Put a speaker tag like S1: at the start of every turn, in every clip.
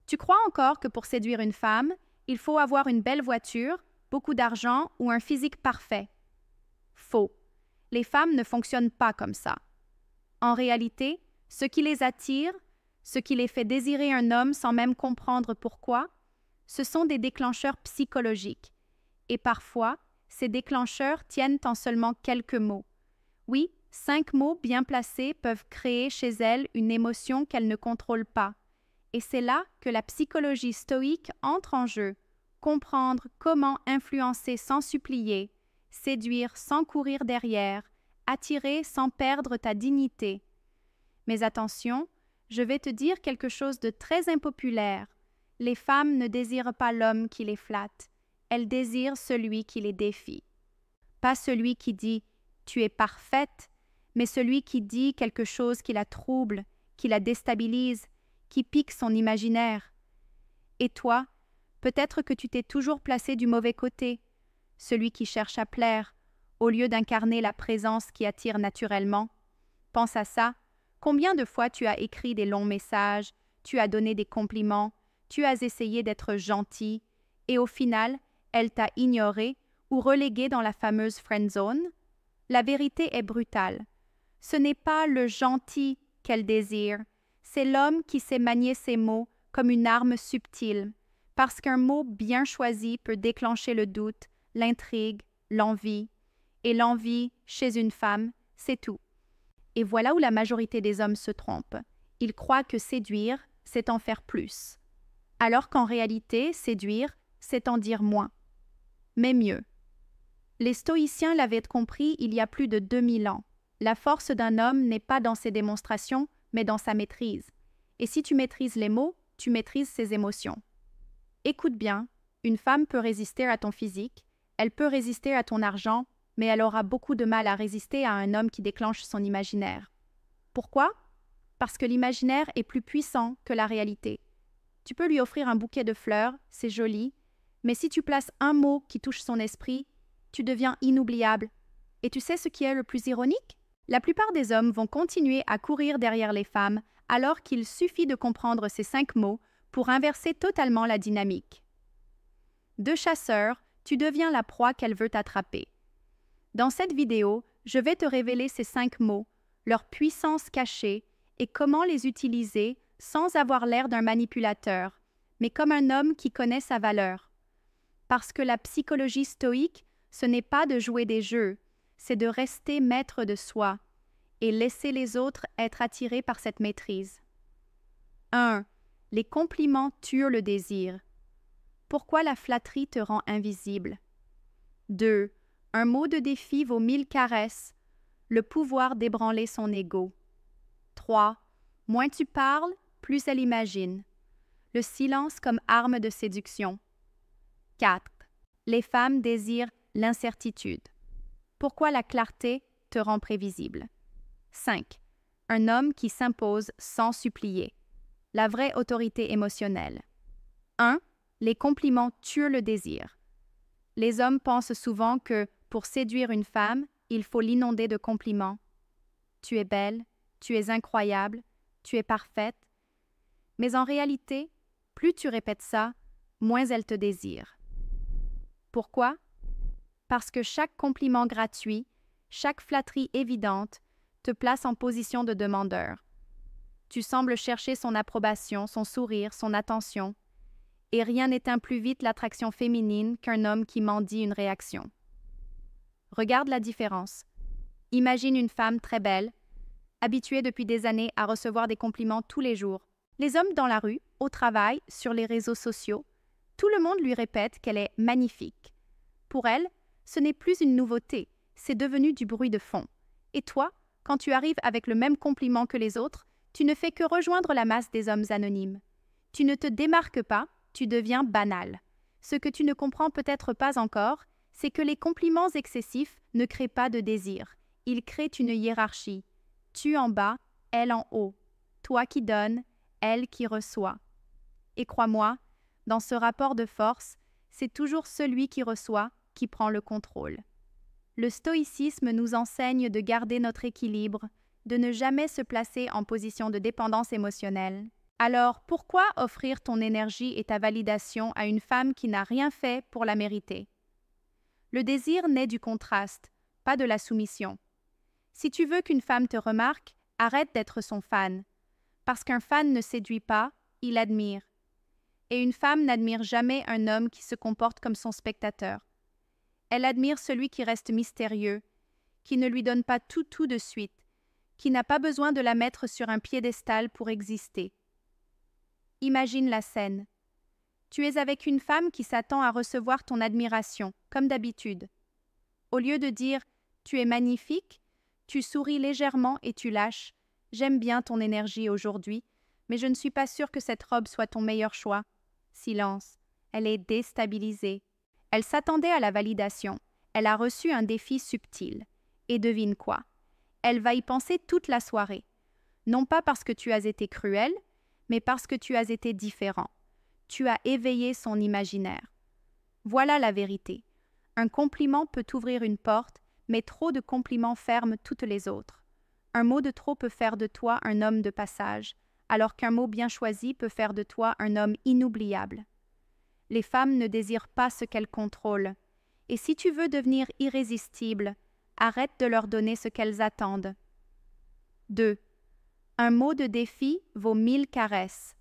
S1: Tu crois encore que pour séduire une femme, il faut avoir une belle voiture, beaucoup d'argent ou un physique parfait? Faux. Les femmes ne fonctionnent pas comme ça. En réalité, ce qui les attire, ce qui les fait désirer un homme sans même comprendre pourquoi, ce sont des déclencheurs psychologiques. Et parfois, ces déclencheurs tiennent en seulement quelques mots. Oui, 5 mots bien placés peuvent créer chez elles une émotion qu'elles ne contrôlent pas. Et c'est là que la psychologie stoïque entre en jeu. Comprendre comment influencer sans supplier, séduire sans courir derrière, attirer sans perdre ta dignité. Mais attention, je vais te dire quelque chose de très impopulaire. Les femmes ne désirent pas l'homme qui les flatte, elles désirent celui qui les défie. Pas celui qui dit « tu es parfaite », mais celui qui dit quelque chose qui la trouble, qui la déstabilise, qui pique son imaginaire. Et toi, peut-être que tu t'es toujours placé du mauvais côté, celui qui cherche à plaire, au lieu d'incarner la présence qui attire naturellement. Pense à ça. Combien de fois tu as écrit des longs messages, tu as donné des compliments, tu as essayé d'être gentil, et au final, elle t'a ignoré ou relégué dans la fameuse friend zone? La vérité est brutale. Ce n'est pas le gentil qu'elle désire, c'est l'homme qui sait manier ses mots comme une arme subtile, parce qu'un mot bien choisi peut déclencher le doute, l'intrigue, l'envie. Et l'envie, chez une femme, c'est tout. Et voilà où la majorité des hommes se trompent. Ils croient que séduire, c'est en faire plus. Alors qu'en réalité, séduire, c'est en dire moins. Mais mieux. Les stoïciens l'avaient compris il y a plus de 2000 ans. La force d'un homme n'est pas dans ses démonstrations, mais dans sa maîtrise. Et si tu maîtrises les mots, tu maîtrises ses émotions. Écoute bien, une femme peut résister à ton physique, elle peut résister à ton argent, mais elle aura beaucoup de mal à résister à un homme qui déclenche son imaginaire. Pourquoi? Parce que l'imaginaire est plus puissant que la réalité. Tu peux lui offrir un bouquet de fleurs, c'est joli, mais si tu places un mot qui touche son esprit, tu deviens inoubliable. Et tu sais ce qui est le plus ironique? La plupart des hommes vont continuer à courir derrière les femmes alors qu'il suffit de comprendre ces 5 mots pour inverser totalement la dynamique. De chasseur, tu deviens la proie qu'elle veut attraper. Dans cette vidéo, je vais te révéler ces 5 mots, leur puissance cachée et comment les utiliser sans avoir l'air d'un manipulateur, mais comme un homme qui connaît sa valeur. Parce que la psychologie stoïque, ce n'est pas de jouer des jeux, c'est de rester maître de soi et laisser les autres être attirés par cette maîtrise. 1. Les compliments tuent le désir. Pourquoi la flatterie te rend invisible? 2. Un mot de défi vaut 1000 caresses. Le pouvoir d'ébranler son ego. 3. Moins tu parles, plus elle imagine. Le silence comme arme de séduction. 4. Les femmes désirent l'incertitude. Pourquoi la clarté te rend prévisible? 5. Un homme qui s'impose sans supplier. La vraie autorité émotionnelle. 1. Les compliments tuent le désir. Les hommes pensent souvent que, pour séduire une femme, il faut l'inonder de compliments. Tu es belle, tu es incroyable, tu es parfaite. Mais en réalité, plus tu répètes ça, moins elle te désire. Pourquoi? Parce que chaque compliment gratuit, chaque flatterie évidente, te place en position de demandeur. Tu sembles chercher son approbation, son sourire, son attention. Et rien n'éteint plus vite l'attraction féminine qu'un homme qui mendie une réaction. Regarde la différence. Imagine une femme très belle, habituée depuis des années à recevoir des compliments tous les jours. Les hommes dans la rue, au travail, sur les réseaux sociaux, tout le monde lui répète qu'elle est magnifique. Pour elle, ce n'est plus une nouveauté, c'est devenu du bruit de fond. Et toi, quand tu arrives avec le même compliment que les autres, tu ne fais que rejoindre la masse des hommes anonymes. Tu ne te démarques pas, tu deviens banal. Ce que tu ne comprends peut-être pas encore, c'est que les compliments excessifs ne créent pas de désir. Ils créent une hiérarchie. Tu en bas, elle en haut. Toi qui donnes, elle qui reçoit. Et crois-moi, dans ce rapport de force, c'est toujours celui qui reçoit qui prend le contrôle. Le stoïcisme nous enseigne de garder notre équilibre, de ne jamais se placer en position de dépendance émotionnelle Alors, pourquoi offrir ton énergie et ta validation à une femme qui n'a rien fait pour la mériter? Le désir naît du contraste, pas de la soumission. Si tu veux qu'une femme te remarque, arrête d'être son fan. Parce qu'un fan ne séduit pas, il admire. Et une femme n'admire jamais un homme qui se comporte comme son spectateur. Elle admire celui qui reste mystérieux, qui ne lui donne pas tout de suite, qui n'a pas besoin de la mettre sur un piédestal pour exister. Imagine la scène. Tu es avec une femme qui s'attend à recevoir ton admiration, comme d'habitude. Au lieu de dire « tu es magnifique », tu souris légèrement et tu lâches « j'aime bien ton énergie aujourd'hui, mais je ne suis pas sûre que cette robe soit ton meilleur choix. » Silence. Elle est déstabilisée. Elle s'attendait à la validation. Elle a reçu un défi subtil. Et devine quoi? Elle va y penser toute la soirée. Non pas parce que tu as été cruel, mais parce que tu as été différent. Tu as éveillé son imaginaire. Voilà la vérité. Un compliment peut ouvrir une porte, mais trop de compliments ferment toutes les autres. Un mot de trop peut faire de toi un homme de passage, alors qu'un mot bien choisi peut faire de toi un homme inoubliable. Les femmes ne désirent pas ce qu'elles contrôlent. Et si tu veux devenir irrésistible, arrête de leur donner ce qu'elles attendent. 2. Un mot de défi vaut 1000 caresses.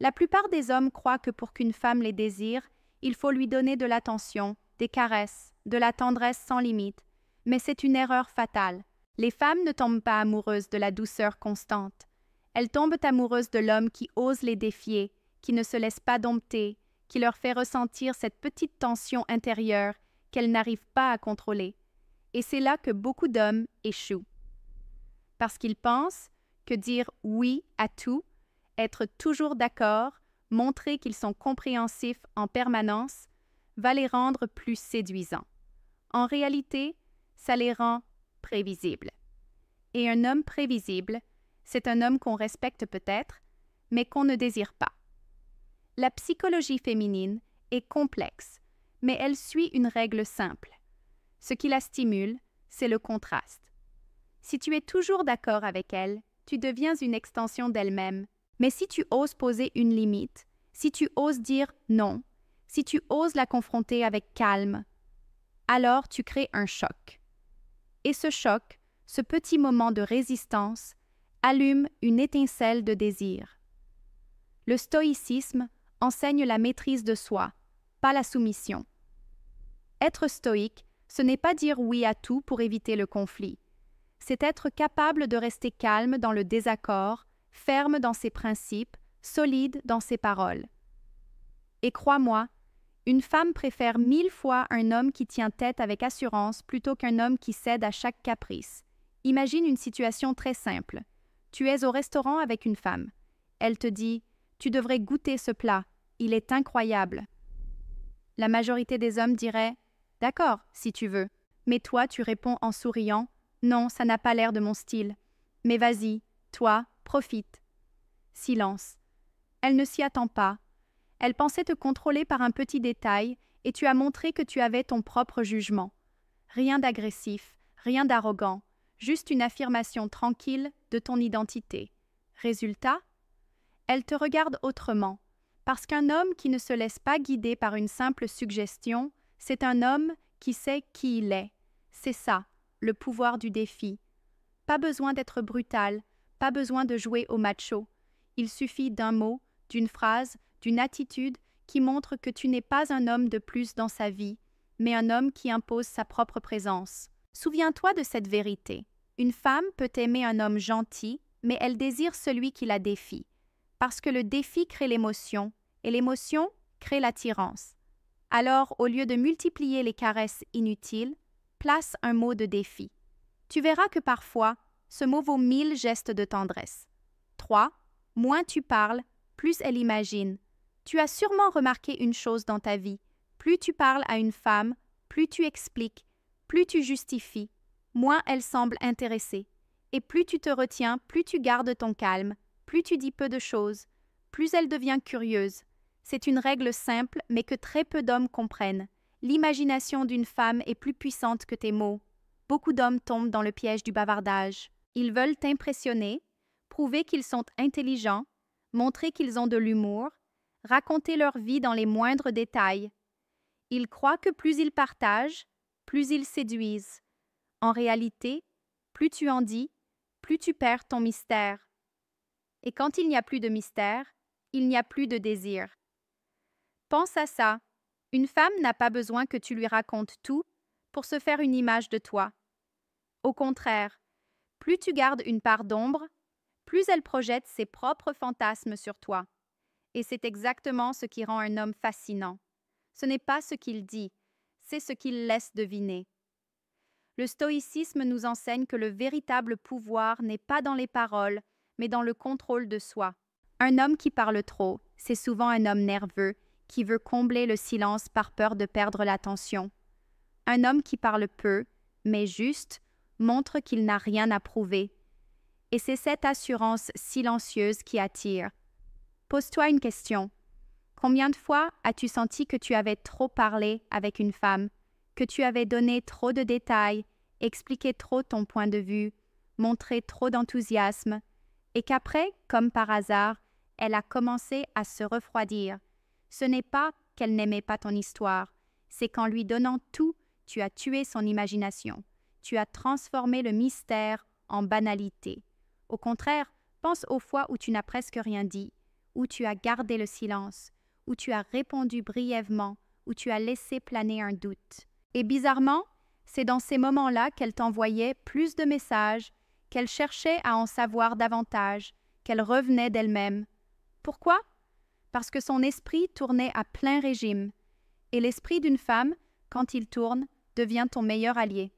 S1: La plupart des hommes croient que pour qu'une femme les désire, il faut lui donner de l'attention, des caresses, de la tendresse sans limite. Mais c'est une erreur fatale. Les femmes ne tombent pas amoureuses de la douceur constante. Elles tombent amoureuses de l'homme qui ose les défier, qui ne se laisse pas dompter, qui leur fait ressentir cette petite tension intérieure qu'elles n'arrivent pas à contrôler. Et c'est là que beaucoup d'hommes échouent. Parce qu'ils pensent que dire oui à tout, être toujours d'accord, montrer qu'ils sont compréhensifs en permanence, va les rendre plus séduisants. En réalité, ça les rend prévisibles. Et un homme prévisible, c'est un homme qu'on respecte peut-être, mais qu'on ne désire pas. La psychologie féminine est complexe, mais elle suit une règle simple. Ce qui la stimule, c'est le contraste. Si tu es toujours d'accord avec elle, tu deviens une extension d'elle-même. Mais si tu oses poser une limite, si tu oses dire non, si tu oses la confronter avec calme, alors tu crées un choc. Et ce choc, ce petit moment de résistance, allume une étincelle de désir. Le stoïcisme enseigne la maîtrise de soi, pas la soumission. Être stoïque, ce n'est pas dire oui à tout pour éviter le conflit. C'est être capable de rester calme dans le désaccord, ferme dans ses principes, solide dans ses paroles. Et crois-moi, une femme préfère 1000 fois un homme qui tient tête avec assurance plutôt qu'un homme qui cède à chaque caprice. Imagine une situation très simple. Tu es au restaurant avec une femme. Elle te dit « Tu devrais goûter ce plat, il est incroyable ». La majorité des hommes diraient « D'accord, si tu veux ». Mais toi, tu réponds en souriant « Non, ça n'a pas l'air de mon style. Mais vas-y, toi, profite. » Silence. Elle ne s'y attend pas. Elle pensait te contrôler par un petit détail et tu as montré que tu avais ton propre jugement. Rien d'agressif, rien d'arrogant, juste une affirmation tranquille de ton identité. Résultat? Elle te regarde autrement, parce qu'un homme qui ne se laisse pas guider par une simple suggestion, c'est un homme qui sait qui il est. C'est ça, le pouvoir du défi. Pas besoin d'être brutal, pas besoin de jouer au macho. Il suffit d'un mot, d'une phrase, d'une attitude qui montre que tu n'es pas un homme de plus dans sa vie, mais un homme qui impose sa propre présence. Souviens-toi de cette vérité. Une femme peut aimer un homme gentil, mais elle désire celui qui la défie. Parce que le défi crée l'émotion, et l'émotion crée l'attirance. Alors, au lieu de multiplier les caresses inutiles, place un mot de défi. Tu verras que parfois, ce mot vaut 1000 gestes de tendresse. 3. Moins tu parles, plus elle imagine. Tu as sûrement remarqué une chose dans ta vie. Plus tu parles à une femme, plus tu expliques, plus tu justifies, moins elle semble intéressée. Et plus tu te retiens, plus tu gardes ton calme, plus tu dis peu de choses, plus elle devient curieuse. C'est une règle simple, mais que très peu d'hommes comprennent. L'imagination d'une femme est plus puissante que tes mots. Beaucoup d'hommes tombent dans le piège du bavardage. Ils veulent t'impressionner, prouver qu'ils sont intelligents, montrer qu'ils ont de l'humour, raconter leur vie dans les moindres détails. Ils croient que plus ils partagent, plus ils séduisent. En réalité, plus tu en dis, plus tu perds ton mystère. Et quand il n'y a plus de mystère, il n'y a plus de désir. Pense à ça. Une femme n'a pas besoin que tu lui racontes tout pour se faire une image de toi. Au contraire, plus tu gardes une part d'ombre, plus elle projette ses propres fantasmes sur toi. Et c'est exactement ce qui rend un homme fascinant. Ce n'est pas ce qu'il dit, c'est ce qu'il laisse deviner. Le stoïcisme nous enseigne que le véritable pouvoir n'est pas dans les paroles, mais dans le contrôle de soi. Un homme qui parle trop, c'est souvent un homme nerveux, qui veut combler le silence par peur de perdre l'attention. Un homme qui parle peu, mais juste, montre qu'il n'a rien à prouver. Et c'est cette assurance silencieuse qui attire. Pose-toi une question. Combien de fois as-tu senti que tu avais trop parlé avec une femme, que tu avais donné trop de détails, expliqué trop ton point de vue, montré trop d'enthousiasme, et qu'après, comme par hasard, elle a commencé à se refroidir? Ce n'est pas qu'elle n'aimait pas ton histoire, c'est qu'en lui donnant tout, tu as tué son imagination. Tu as transformé le mystère en banalité. Au contraire, pense aux fois où tu n'as presque rien dit, où tu as gardé le silence, où tu as répondu brièvement, où tu as laissé planer un doute. Et bizarrement, c'est dans ces moments-là qu'elle t'envoyait plus de messages, qu'elle cherchait à en savoir davantage, qu'elle revenait d'elle-même. Pourquoi? Parce que son esprit tournait à plein régime. Et l'esprit d'une femme, quand il tourne, devient ton meilleur allié.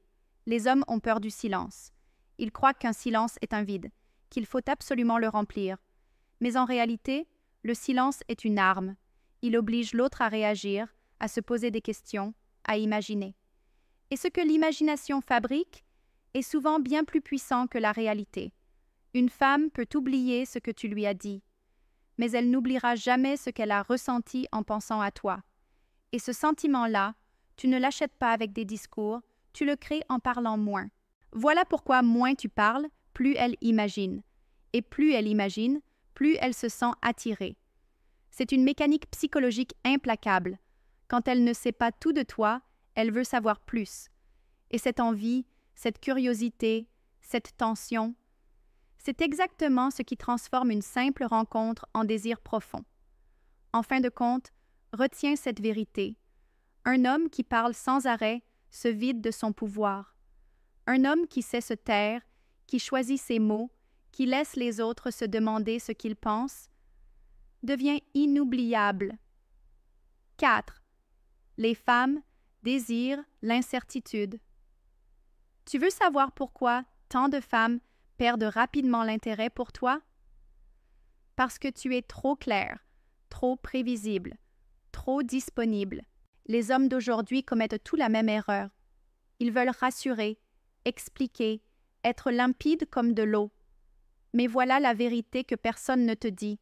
S1: Les hommes ont peur du silence. Ils croient qu'un silence est un vide, qu'il faut absolument le remplir. Mais en réalité, le silence est une arme. Il oblige l'autre à réagir, à se poser des questions, à imaginer. Et ce que l'imagination fabrique est souvent bien plus puissant que la réalité. Une femme peut oublier ce que tu lui as dit, mais elle n'oubliera jamais ce qu'elle a ressenti en pensant à toi. Et ce sentiment-là, tu ne l'achètes pas avec des discours, tu le crées en parlant moins. Voilà pourquoi moins tu parles, plus elle imagine. Et plus elle imagine, plus elle se sent attirée. C'est une mécanique psychologique implacable. Quand elle ne sait pas tout de toi, elle veut savoir plus. Et cette envie, cette curiosité, cette tension, c'est exactement ce qui transforme une simple rencontre en désir profond. En fin de compte, retiens cette vérité. Un homme qui parle sans arrêt se vide de son pouvoir. Un homme qui sait se taire, qui choisit ses mots, qui laisse les autres se demander ce qu'ils pensent, devient inoubliable. 4. Les femmes désirent l'incertitude. Tu veux savoir pourquoi tant de femmes perdent rapidement l'intérêt pour toi? Parce que tu es trop clair, trop prévisible, trop disponible. Les hommes d'aujourd'hui commettent tous la même erreur. Ils veulent rassurer, expliquer, être limpides comme de l'eau. Mais voilà la vérité que personne ne te dit.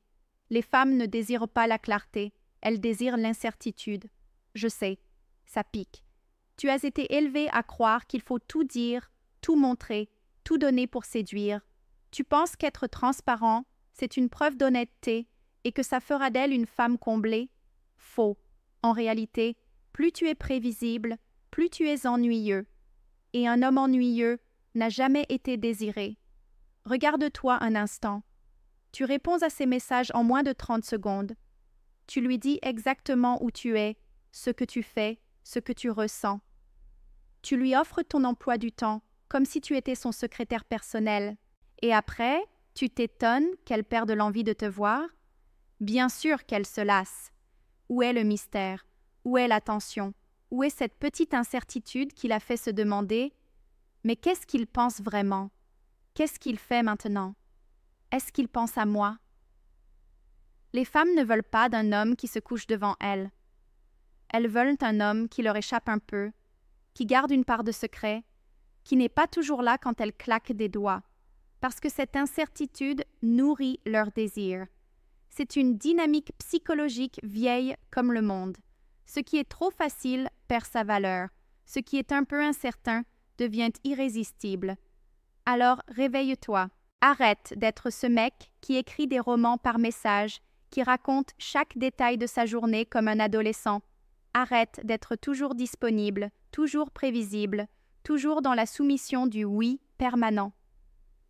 S1: Les femmes ne désirent pas la clarté, elles désirent l'incertitude. Je sais, ça pique. Tu as été élevé à croire qu'il faut tout dire, tout montrer, tout donner pour séduire. Tu penses qu'être transparent, c'est une preuve d'honnêteté et que ça fera d'elle une femme comblée? Faux. En réalité, plus tu es prévisible, plus tu es ennuyeux. Et un homme ennuyeux n'a jamais été désiré. Regarde-toi un instant. Tu réponds à ses messages en moins de 30 secondes. Tu lui dis exactement où tu es, ce que tu fais, ce que tu ressens. Tu lui offres ton emploi du temps, comme si tu étais son secrétaire personnel. Et après, tu t'étonnes qu'elle perde l'envie de te voir? Bien sûr qu'elle se lasse. Où est le mystère? Où est l'attention? Où est cette petite incertitude qui la fait se demander « Mais qu'est-ce qu'il pense vraiment? Qu'est-ce qu'il fait maintenant? Est-ce qu'il pense à moi? » Les femmes ne veulent pas d'un homme qui se couche devant elles. Elles veulent un homme qui leur échappe un peu, qui garde une part de secret, qui n'est pas toujours là quand elles claquent des doigts, parce que cette incertitude nourrit leur désir. C'est une dynamique psychologique vieille comme le monde. Ce qui est trop facile perd sa valeur. Ce qui est un peu incertain devient irrésistible. Alors réveille-toi. Arrête d'être ce mec qui écrit des romans par message, qui raconte chaque détail de sa journée comme un adolescent. Arrête d'être toujours disponible, toujours prévisible, toujours dans la soumission du oui permanent.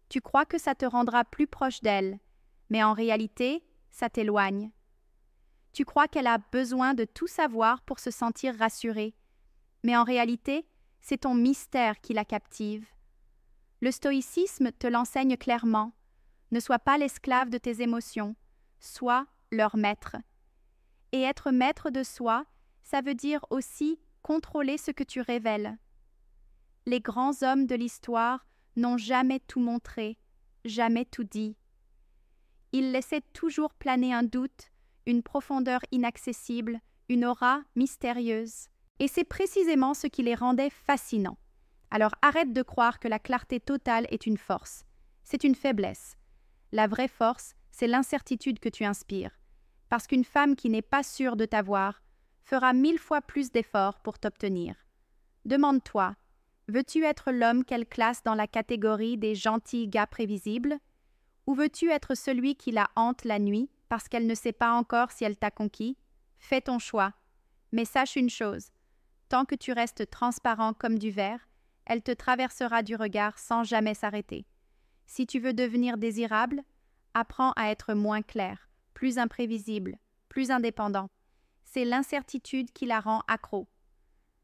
S1: Tu crois que ça te rendra plus proche d'elle, mais en réalité, ça t'éloigne. Tu crois qu'elle a besoin de tout savoir pour se sentir rassurée, mais en réalité, c'est ton mystère qui la captive. Le stoïcisme te l'enseigne clairement. Ne sois pas l'esclave de tes émotions, sois leur maître. Et être maître de soi, ça veut dire aussi contrôler ce que tu révèles. Les grands hommes de l'histoire n'ont jamais tout montré, jamais tout dit. Ils laissaient toujours planer un doute, une profondeur inaccessible, une aura mystérieuse. Et c'est précisément ce qui les rendait fascinants. Alors arrête de croire que la clarté totale est une force. C'est une faiblesse. La vraie force, c'est l'incertitude que tu inspires. Parce qu'une femme qui n'est pas sûre de t'avoir fera 1000 fois plus d'efforts pour t'obtenir. Demande-toi, veux-tu être l'homme qu'elle classe dans la catégorie des gentils gars prévisibles? Ou veux-tu être celui qui la hante la nuit parce qu'elle ne sait pas encore si elle t'a conquis? Fais ton choix. Mais sache une chose, tant que tu restes transparent comme du verre, elle te traversera du regard sans jamais s'arrêter. Si tu veux devenir désirable, apprends à être moins clair, plus imprévisible, plus indépendant. C'est l'incertitude qui la rend accro.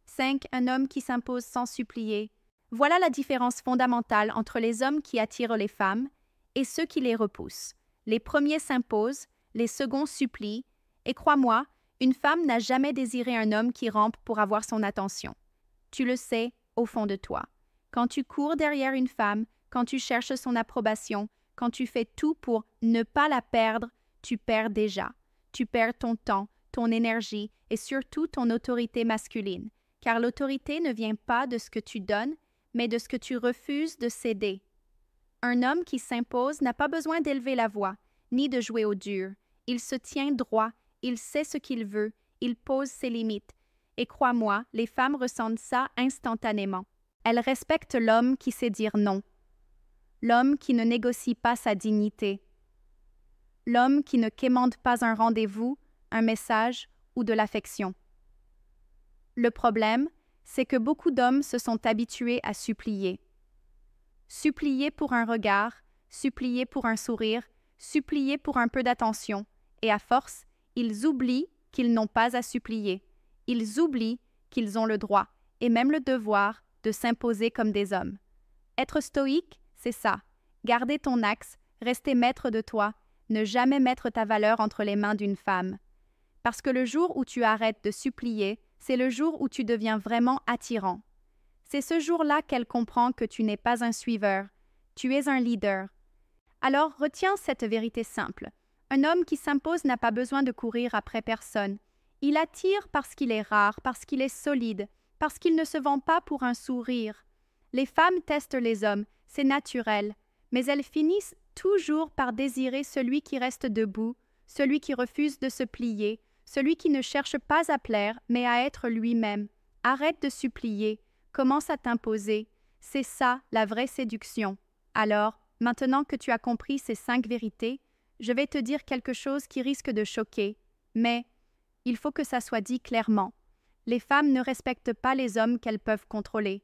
S1: 5. Un homme qui s'impose sans supplier. Voilà la différence fondamentale entre les hommes qui attirent les femmes et ceux qui les repoussent. Les premiers s'imposent, les seconds supplient, et crois-moi, une femme n'a jamais désiré un homme qui rampe pour avoir son attention. Tu le sais au fond de toi. Quand tu cours derrière une femme, quand tu cherches son approbation, quand tu fais tout pour ne pas la perdre, tu perds déjà. Tu perds ton temps, ton énergie et surtout ton autorité masculine, car l'autorité ne vient pas de ce que tu donnes, mais de ce que tu refuses de céder. Un homme qui s'impose n'a pas besoin d'élever la voix, ni de jouer au dur. Il se tient droit, il sait ce qu'il veut, il pose ses limites. Et crois-moi, les femmes ressentent ça instantanément. Elles respectent l'homme qui sait dire non. L'homme qui ne négocie pas sa dignité. L'homme qui ne quémande pas un rendez-vous, un message ou de l'affection. Le problème, c'est que beaucoup d'hommes se sont habitués à supplier. Supplier pour un regard, supplier pour un sourire, supplier pour un peu d'attention, et à force, ils oublient qu'ils n'ont pas à supplier. Ils oublient qu'ils ont le droit, et même le devoir, de s'imposer comme des hommes. Être stoïque, c'est ça. Garder ton axe, rester maître de toi, ne jamais mettre ta valeur entre les mains d'une femme. Parce que le jour où tu arrêtes de supplier, c'est le jour où tu deviens vraiment attirant. C'est ce jour-là qu'elle comprend que tu n'es pas un suiveur, tu es un leader. Alors retiens cette vérité simple. Un homme qui s'impose n'a pas besoin de courir après personne. Il attire parce qu'il est rare, parce qu'il est solide, parce qu'il ne se vend pas pour un sourire. Les femmes testent les hommes, c'est naturel, mais elles finissent toujours par désirer celui qui reste debout, celui qui refuse de se plier, celui qui ne cherche pas à plaire, mais à être lui-même. Arrête de supplier, commence à t'imposer. C'est ça, la vraie séduction. Alors, maintenant que tu as compris ces 5 vérités, je vais te dire quelque chose qui risque de choquer, mais il faut que ça soit dit clairement. Les femmes ne respectent pas les hommes qu'elles peuvent contrôler.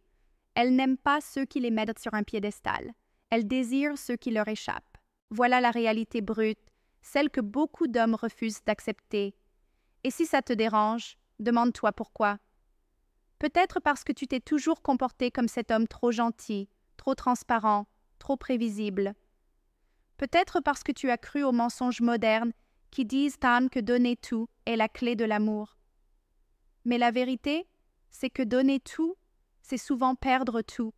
S1: Elles n'aiment pas ceux qui les mettent sur un piédestal. Elles désirent ceux qui leur échappent. Voilà la réalité brute, celle que beaucoup d'hommes refusent d'accepter. Et si ça te dérange, demande-toi pourquoi. Peut-être parce que tu t'es toujours comporté comme cet homme trop gentil, trop transparent, trop prévisible. Peut-être parce que tu as cru aux mensonges modernes qui disent que donner tout est la clé de l'amour. Mais la vérité, c'est que donner tout, c'est souvent perdre tout.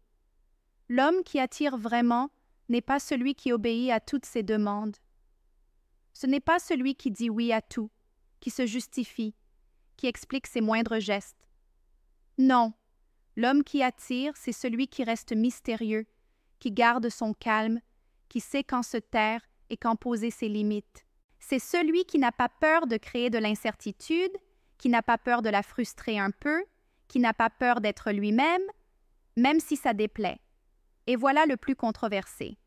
S1: L'homme qui attire vraiment n'est pas celui qui obéit à toutes ses demandes. Ce n'est pas celui qui dit oui à tout, qui se justifie, qui explique ses moindres gestes. Non, l'homme qui attire, c'est celui qui reste mystérieux, qui garde son calme, qui sait quand se taire et quand poser ses limites. C'est celui qui n'a pas peur de créer de l'incertitude, qui n'a pas peur de la frustrer un peu, qui n'a pas peur d'être lui-même, même si ça déplaît. Et voilà le plus controversé.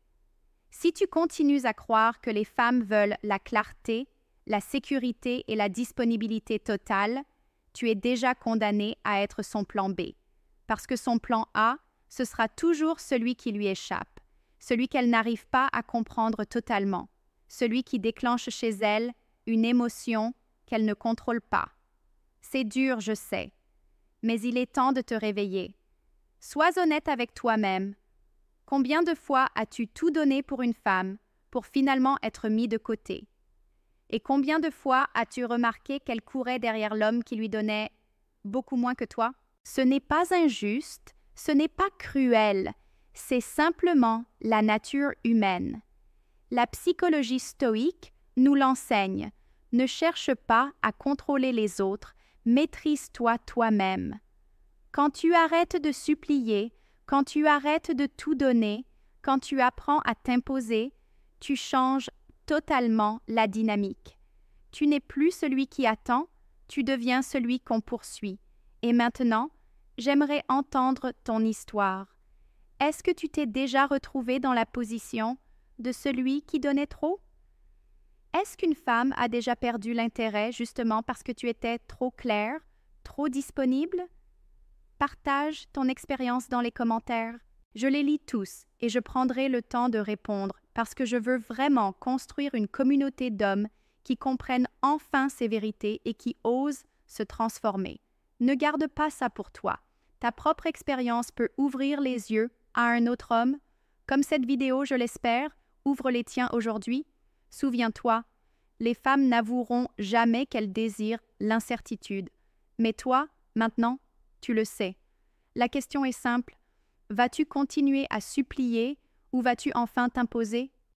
S1: Si tu continues à croire que les femmes veulent la clarté, la sécurité et la disponibilité totale, tu es déjà condamné à être son plan B. Parce que son plan A, ce sera toujours celui qui lui échappe, celui qu'elle n'arrive pas à comprendre totalement, celui qui déclenche chez elle une émotion qu'elle ne contrôle pas. C'est dur, je sais, mais il est temps de te réveiller. Sois honnête avec toi-même. Combien de fois as-tu tout donné pour une femme, pour finalement être mis de côté? Et combien de fois as-tu remarqué qu'elle courait derrière l'homme qui lui donnait beaucoup moins que toi? Ce n'est pas injuste, ce n'est pas cruel, c'est simplement la nature humaine. La psychologie stoïque nous l'enseigne. Ne cherche pas à contrôler les autres, maîtrise-toi toi-même. Quand tu arrêtes de supplier, quand tu arrêtes de tout donner, quand tu apprends à t'imposer, tu changes totalement la dynamique. Tu n'es plus celui qui attend, tu deviens celui qu'on poursuit. Et maintenant, j'aimerais entendre ton histoire. Est-ce que tu t'es déjà retrouvé dans la position de celui qui donnait trop? Est-ce qu'une femme a déjà perdu l'intérêt justement parce que tu étais trop clair, trop disponible? Partage ton expérience dans les commentaires. Je les lis tous et je prendrai le temps de répondre parce que je veux vraiment construire une communauté d'hommes qui comprennent enfin ces vérités et qui osent se transformer. Ne garde pas ça pour toi. Ta propre expérience peut ouvrir les yeux à un autre homme. Comme cette vidéo, je l'espère, ouvre les tiens aujourd'hui. Souviens-toi, les femmes n'avoueront jamais qu'elles désirent l'incertitude. Mais toi, maintenant, tu le sais. La question est simple. Vas-tu continuer à supplier ou vas-tu enfin t'imposer?